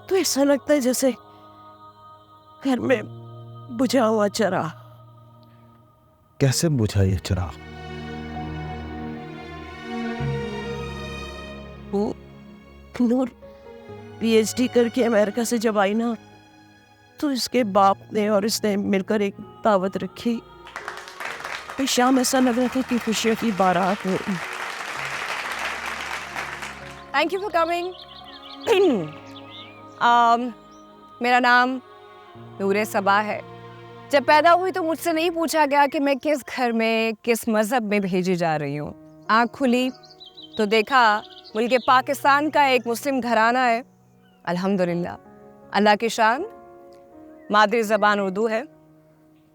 तो ऐसा लगता है जैसे घर में बुझा हुआ चिराग। कैसे बुझा ये चिराग? वो नूर पीएचडी करके अमेरिका से जब आई ना, तो इसके बाप ने और इसने मिलकर एक दावत रखी। शाम ऐसा लग रहा था कि खुशियों की बारात हो। Thank you for coming. मेरा नाम नूरे सबा है। जब पैदा हुई तो मुझसे नहीं पूछा गया कि मैं किस घर में किस मज़हब में भेजी जा रही हूँ। आँख खुली तो देखा मुल्क पाकिस्तान का एक मुस्लिम घराना है। अल्हम्दुलिल्लाह, अल्लाह की शान। मादरी ज़बान उर्दू है।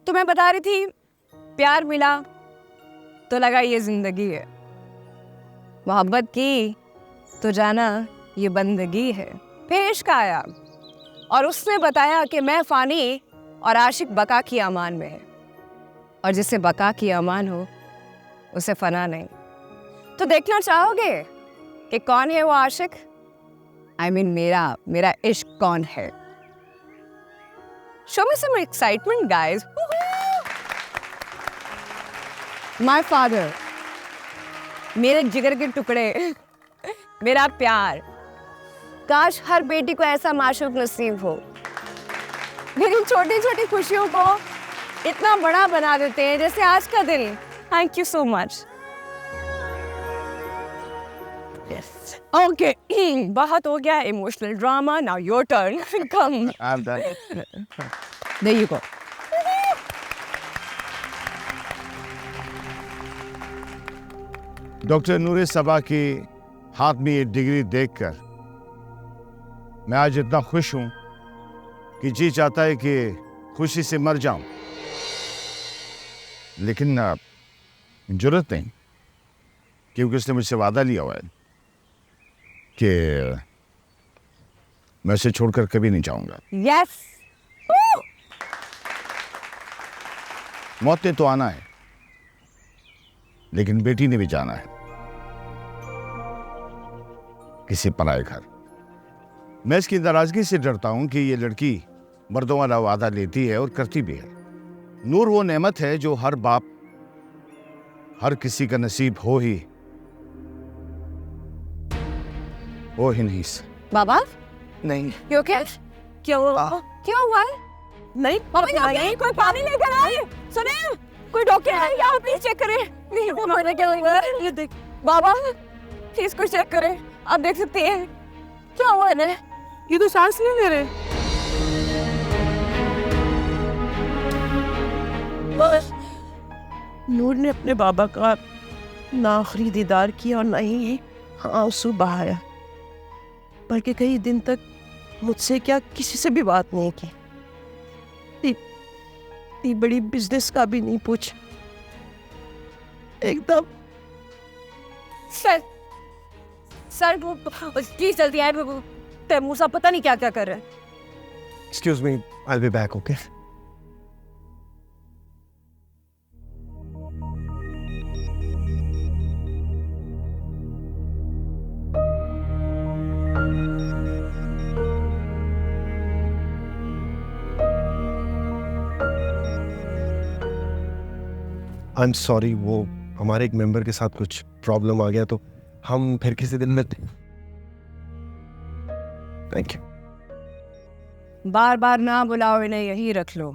तो मैं बता रही थी, प्यार मिला तो लगा ये ज़िंदगी है, मोहब्बत की तो जाना ये बंदगी है। फिर इश्क आया और उसने बताया कि मैं फ़ानी और आशिक बका की अमान में है, और जिसे बका की अमान हो उसे फना नहीं। तो देखना चाहोगे कि कौन है वो आशिक? I mean, मेरा इश्क कौन है? Show me some excitement, guys. My father, मेरे जिगर के टुकड़े, मेरा प्यार। काश हर बेटी को ऐसा माशूक नसीब हो। मेरी छोटी छोटी खुशियों को इतना बड़ा बना देते हैं, जैसे आज का दिन। Thank you so much. Okay, बहुत हो गया emotional drama. Now your turn. Come. I'm done. There you go. Doctor Noore Saba की हाथ में ये डिग्री देखकर मैं आज इतना खुश हूं कि जी चाहता है कि खुशी से मर जाऊं, लेकिन जरूरत नहीं, क्योंकि उसने मुझसे वादा लिया हुआ है कि मैं उसे छोड़कर कभी नहीं जाऊंगा। Yes. मौत ने तो आना है, लेकिन बेटी ने भी जाना है, किसी पराए घर। मैं इसकी नाराजगी से डरता हूं कि ये लड़की मर्दों वाला वादा लेती है और करती भी है। नूर वो नेमत है जो हर बाप, हर किसी का नसीब हो ही नहीं। बाबा, नहीं you okay? क्या हुआ? क्या हुआ? नहीं नहीं, कोई पानी लेकर आए। सुने, कोई डॉक्टर है यहाँ, प्लीज चेक करें। नहीं, हमारे क्या हुआ? ये देख बाबा, प्लीज कुछ चेक करें। आप देख सकते हैं क्या हुआ है? ये तो सांस नहीं ले रहे। नूर ने अपने बाबा का ना आखिरी दीदार किया और ना ही आंसू बहाया, बल्कि कई दिन तक मुझसे क्या किसी से भी बात नहीं की। इतनी बड़ी बिजनेस का भी नहीं पूछ। एकदम सर वो प्लीज जल्दी आए। तैमूर साहब पता नहीं क्या क्या कर रहे हैं। Excuse me, I'll be back, okay? I'm sorry, वो हमारे एक मेंबर के साथ कुछ प्रॉब्लम आ गया, तो हम फिर किसी दिन मिलते। Thank you. बार बार ना बुलाओ, इन्हें यही रख लो।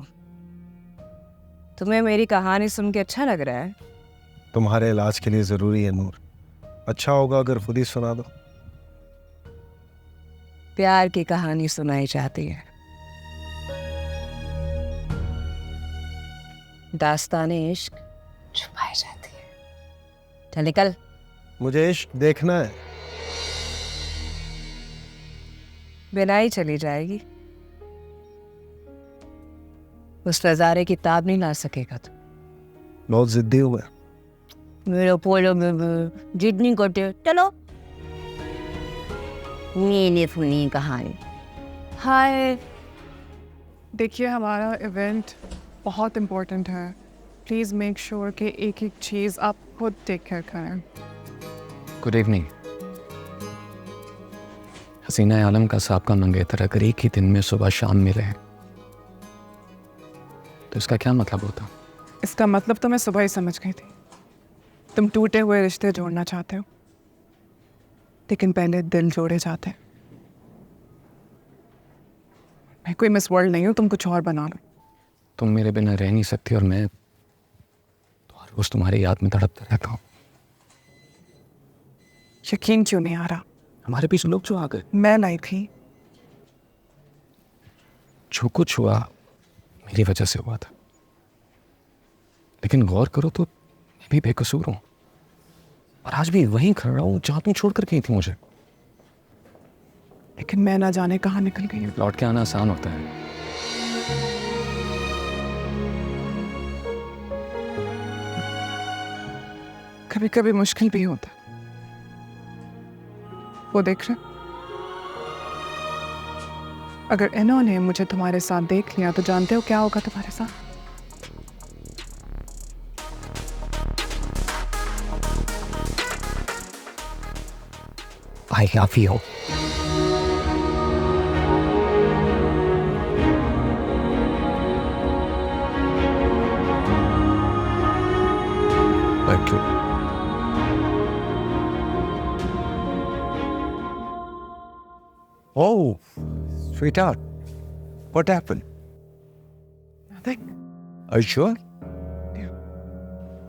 तुम्हें मेरी कहानी सुन के अच्छा लग रहा है? तुम्हारे इलाज के लिए जरूरी है नूर। अच्छा होगा अगर खुद ही सुना दो। प्यार की कहानी सुनाई चाहती है। दास्ताने इश्क छुपाई जाती है। चल निकल। मुझे इश्क देखना है। बिना ही चली जाएगी। उस नजारे की ताब नहीं ला सकेगा तू। बहुत जिद्दी हूँ मैं। मेरे पोलो में जिद नहीं करते। चलो। मैंने सुनी कहानी। हाय। देखिए, हमारा इवेंट बहुत इम्पोर्टेंट है। प्लीज़ मेक श्योर कि एक एक चीज़ आप खुद टेक केयर करें। Good evening. हसीना आलम का साबका मंगेतर अगर एक ही दिन में सुबह शाम मिले हैं तो इसका क्या मतलब होता? इसका मतलब तो मैं सुबह ही समझ गई थी। तुम टूटे हुए रिश्ते जोड़ना चाहते हो, लेकिन पहले दिल जोड़े जाते हैं। मैं कोई मिस वर्ल्ड नहीं हूँ, तुम कुछ और बना लो। तुम मेरे बिना रह नहीं सकती और मैं तो हर रोज तुम्हारी याद में तड़पता रहता हूँ। यकीन क्यों नहीं आ रहा? हमारे बीच लोग जो आ गए, मैं लाई थी। जो कुछ हुआ मेरी वजह से हुआ था, लेकिन गौर करो तो मैं भी बेकसूर हूं और आज भी वहीं खड़ा हूं जहां तुम छोड़ कर गई थी मुझे। लेकिन मैं ना जाने कहाँ निकल गई हूँ। लौट के आना आसान होता है, कभी कभी मुश्किल भी होता है। वो देख रहे, अगर इन्होंने मुझे तुम्हारे साथ देख लिया तो जानते हो क्या होगा तुम्हारे साथ? I love you. Thank you. Oh, sweetheart, what happened? Nothing. Are you sure? Yeah.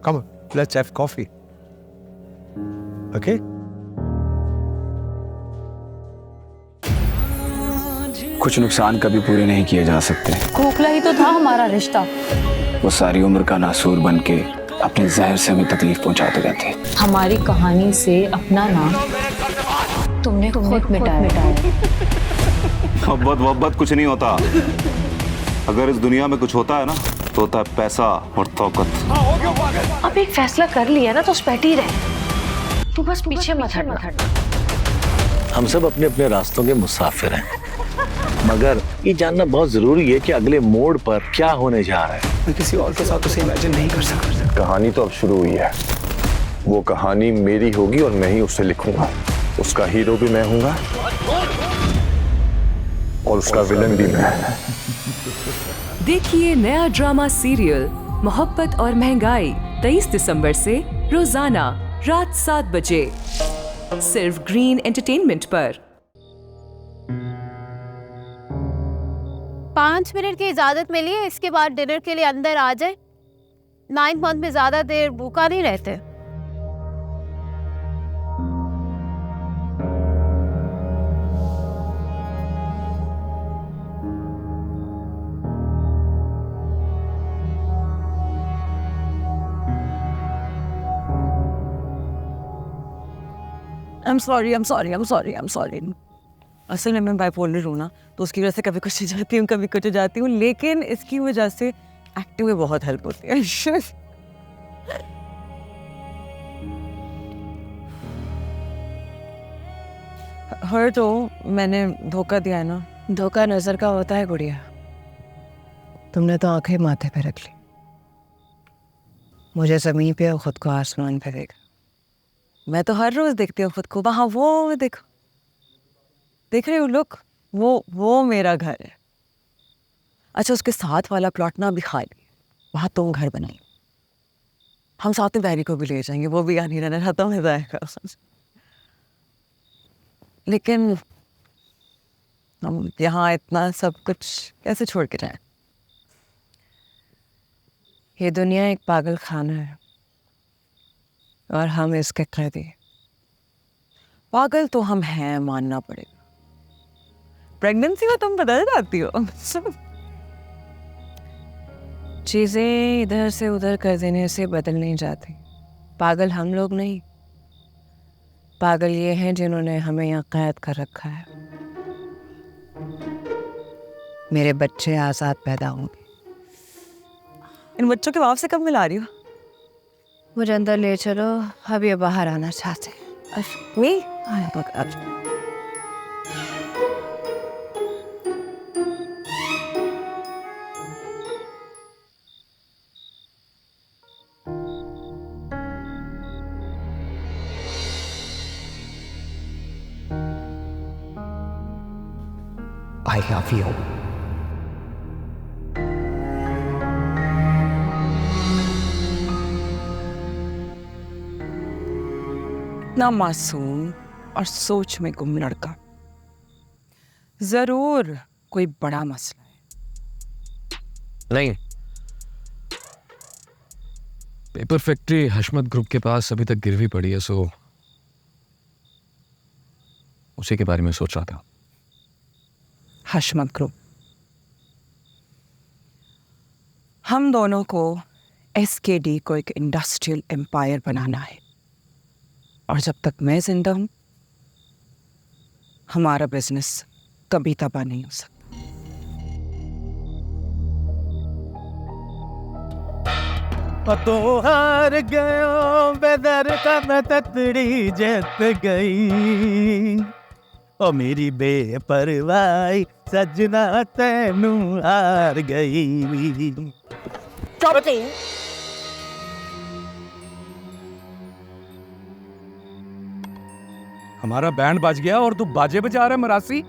Come on, let's have coffee. Okay? कुछ नुकसान कभी पूरे नहीं किए जा सकते। खोखला ही तो था हमारा रिश्ता। वो सारी उम्र का नासूर बन के अपने जहर से हमें तकलीफ पहुंचाते रहते। हमारी कहानी से अपना नाम तुमने खुद मिटाया। मोहब्बत कुछ नहीं होता। अगर इस दुनिया में कुछ होता है ना तो होता है पैसा और तौकत। अब एक फैसला कर लिया ना तो उस पर ही रहे। तू बस पीछे मत हटना। हम सब अपने अपने रास्तों के मुसाफिर हैं, मगर ये जानना बहुत जरूरी है कि अगले मोड़ पर क्या होने जा रहा है। मैं किसी और के साथ उसे इमेजिन नहीं कर सकता। कहानी तो अब शुरू हुई है। वो कहानी मेरी होगी और मैं ही उसे लिखूंगा। उसका हीरो भी मैं हूंगा और उसका विलन भी मैं। देखिए नया ड्रामा सीरियल मोहब्बत और महंगाई 23 दिसंबर से रोजाना रात 7 बजे सिर्फ ग्रीन एंटरटेनमेंट पर। 5 मिनट की इजाजत मिली है, इसके बाद डिनर के लिए अंदर आ जाए। 9th मंथ में ज्यादा देर भूखा नहीं रहते। I'm sorry. असल में मैं बाइपोलर हूँ ना, तो उसकी वजह से कभी कुछ हो जाती हूँ, कभी कुछ हो जाती हूँ, लेकिन इसकी वजह से एक्टिंग में बहुत हेल्प होती है। हर तो मैंने धोखा दिया है ना। धोखा नजर का होता है गुड़िया। तुमने तो आंखें माथे पे रख ली। मुझे जमीन पे और खुद को आसमान पे देखा। मैं तो हर रोज देखती हूँ खुद को। वहाँ वो देखो, देख रहे हो लोग, वो मेरा घर है। अच्छा, उसके साथ वाला प्लॉट ना अभी खाली है, वहाँ तुम घर बनाई। हम साथ में बैरी को भी ले जाएंगे, वो भी यहाँ नहीं रहना चाहता, मजा आएगा। लेकिन हम यहाँ इतना सब कुछ कैसे छोड़ के जाएं? ये दुनिया एक पागल खाना है और हम इसके कैदी। पागल तो हम हैं, मानना पड़ेगा। प्रेगनेंसी में तुम बदल जाती हो। चीजें इधर से उधर कर देने से बदल नहीं जाती। पागल हम लोग नहीं, पागल ये हैं जिन्होंने हमें यहाँ कैद कर रखा है। मेरे बच्चे आजाद पैदा होंगे। इन बच्चों के बाप से कब मिला रही हो? मुझे अंदर ले चलो, अब ये बाहर आना चाहते हैं। I love you. इतना मासूम और सोच में गुम लड़का, जरूर कोई बड़ा मसला है। नहीं, पेपर फैक्ट्री हशमत ग्रुप के पास अभी तक गिरवी पड़ी है, सो उसी के बारे में सोच रहा था। हशमत ग्रुप, हम दोनों को एसकेडी को एक इंडस्ट्रियल एम्पायर बनाना है, और जब तक मैं जिंदा हूं हमारा बिजनेस कभी तबाह नहीं हो सकता। तो हार गयो बेदर का मैं ततड़ी जीत गई, ओ मेरी बेपरवाही सजना तेनू हार गई। हमारा बैंड बज गया और तू बाजे बजा रहा है मरासी?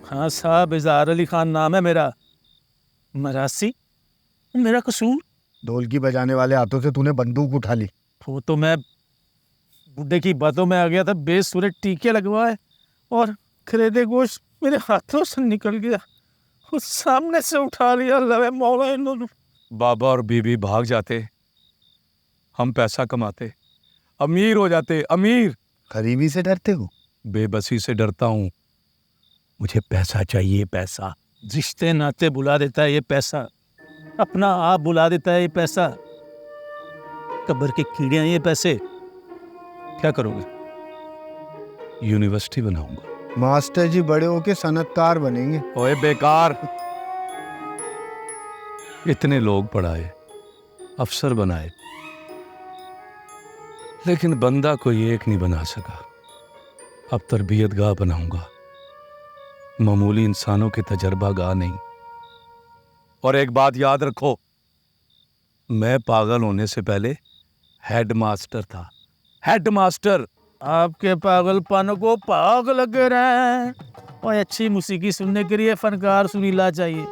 हाँ साहब, इज़हार अली खान नाम है मेरा। मरासी मेरा कसूर? ढोलकी बजाने वाले हाथों से तूने बंदूक उठा ली। वो तो मैं बुड्ढे की बातों में आ गया था, बेसुरे टीके लगवाए और खरीदे गोश्त मेरे हाथों से निकल गया, उस सामने से उठा लिया। लवे मौला इन्होंने। बाबा और बीबी भाग जाते, हम पैसा कमाते, अमीर हो जाते। अमीर। गरीबी से डरते हो? बेबसी से डरता हूँ। मुझे पैसा चाहिए, पैसा। रिश्ते नाते बुला देता है ये पैसा, अपना आप बुला देता है ये पैसा। कब्र के कीड़े हैं ये पैसे। क्या करोगे? यूनिवर्सिटी बनाऊंगा। मास्टर जी बड़े होके सनतकार बनेंगे। ओए बेकार, इतने लोग पढ़ाए, अफसर बनाए, लेकिन बंदा कोई एक नहीं बना सका। अब तरबियतगाह बनाऊंगा, मामूली इंसानों के तजर्बा गाह नहीं। और एक बात याद रखो, मैं पागल होने से पहले हेड मास्टर था। Head master. आपके पागलपन को पाग लग रहे हैं। और अच्छी मौसीकी सुनने के लिए फनकार सुरीला चाहिए।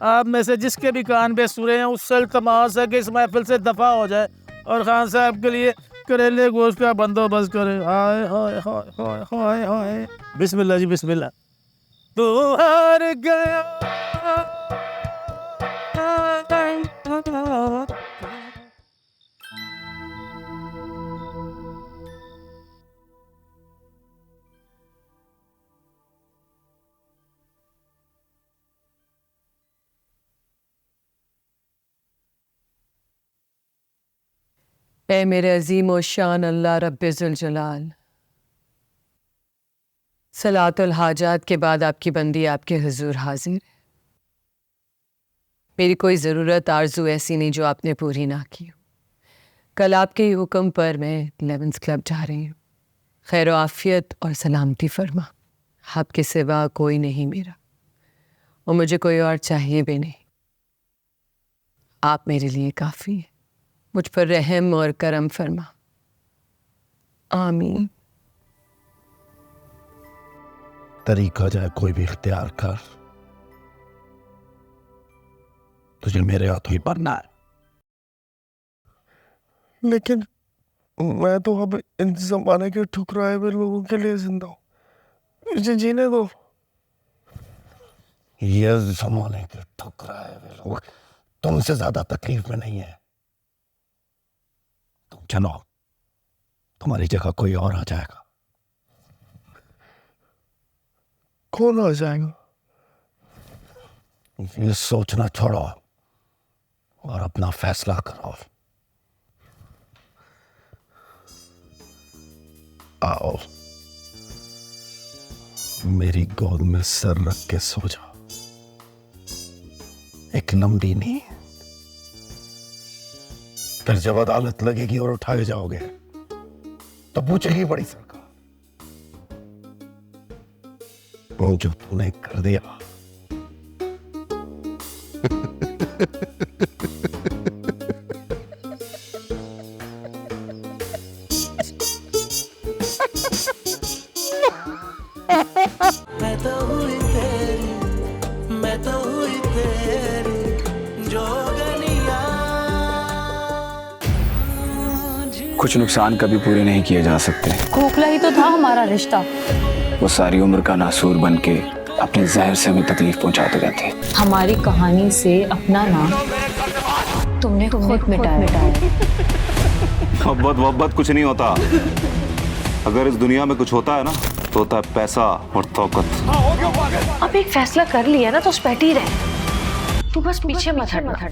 आप में से जिसके भी कान पे सुरे हैं उससे इल्तमास है कि इस महफिल से दफा हो जाए और खान साहब के लिए करेले गोश्त का बंदोबस्त करे। हाय हाय हाय हाय हाय हाय। बिस्मिल्लाह जी बिस्मिल्लाह। तू हार गया ए मेरे अजीम व शान अल्लाह रब्बिजुल जलाल, सलातुल हाजात के बाद आपकी बंदी आपके हुजूर हाजिर है। मेरी कोई ज़रूरत आरजू ऐसी नहीं जो आपने पूरी ना की हो। कल आपके ही हुक्म पर मैं 11th क्लब जा रही हूँ। खैर आफियत और सलामती फरमा। आपके सिवा कोई नहीं मेरा, और मुझे कोई और चाहिए भी नहीं। आप मेरे लिए काफ़ी हैं। मुझ पर रहम और करम फरमा। आमीन। तरीका जाए कोई भी इख्तियार कर, तुझे मेरे हाथों ही पढ़ना है। लेकिन मैं तो अब इन जमाने के ठुकराए हुए लोगों के लिए जिंदा हूँ, मुझे जीने दो। ये जमाने के ठुकराए हुए लोग तुमसे ज्यादा तकलीफ में नहीं है। तुम चलो, तुम्हारी जगह कोई और आ जाएगा। कौन आ जाएगा? ये सोचना छोड़ो और अपना फैसला करो। आओ, मेरी गोद में सर रख के सो जाओ। एक लंबी नींद, फिर जब अदालत लगेगी और उठाए जाओगे तो पूछेगी बड़ी सरकार, वो जो तूने कर दिया। मैं तो हुई तेरी कुछ नुकसान कभी पूरे नहीं किए जा सकते। खोखला ही तो था हमारा रिश्ता। वो सारी उम्र का नासूर बन के अपने जहर से हमें तकलीफ पहुंचाते रहते। हमारी कहानी से अपना नाम तुमने खुद मिटाया। मोहब्बत कुछ नहीं होता। अगर इस दुनिया में कुछ होता है ना तो होता है पैसा और तौकत। अब एक फैसला कर लिया ना तो उस बैठी रहे, तू बस पीछे मत हटना।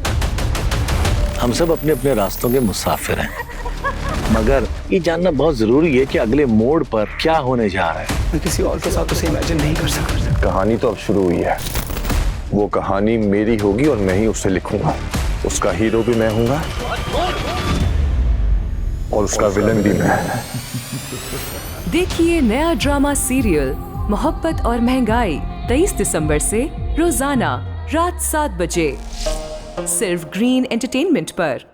हम सब अपने अपने रास्तों के मुसाफिर हैं, मगर ये जानना बहुत जरूरी है कि अगले मोड़ पर क्या होने जा रहा है। मैं किसी और के साथ उसे इमेजिन नहीं कर सकता। कहानी तो अब शुरू हुई है। वो कहानी मेरी होगी और मैं ही उसे लिखूंगा। उसका हीरो भी मैं हूंगा और उसका विलन भी मैं। देखिए नया ड्रामा सीरियल मोहब्बत और महंगाई 23 दिसंबर से रोजाना रात 7 बजे सिर्फ ग्रीन एंटरटेनमेंट पर।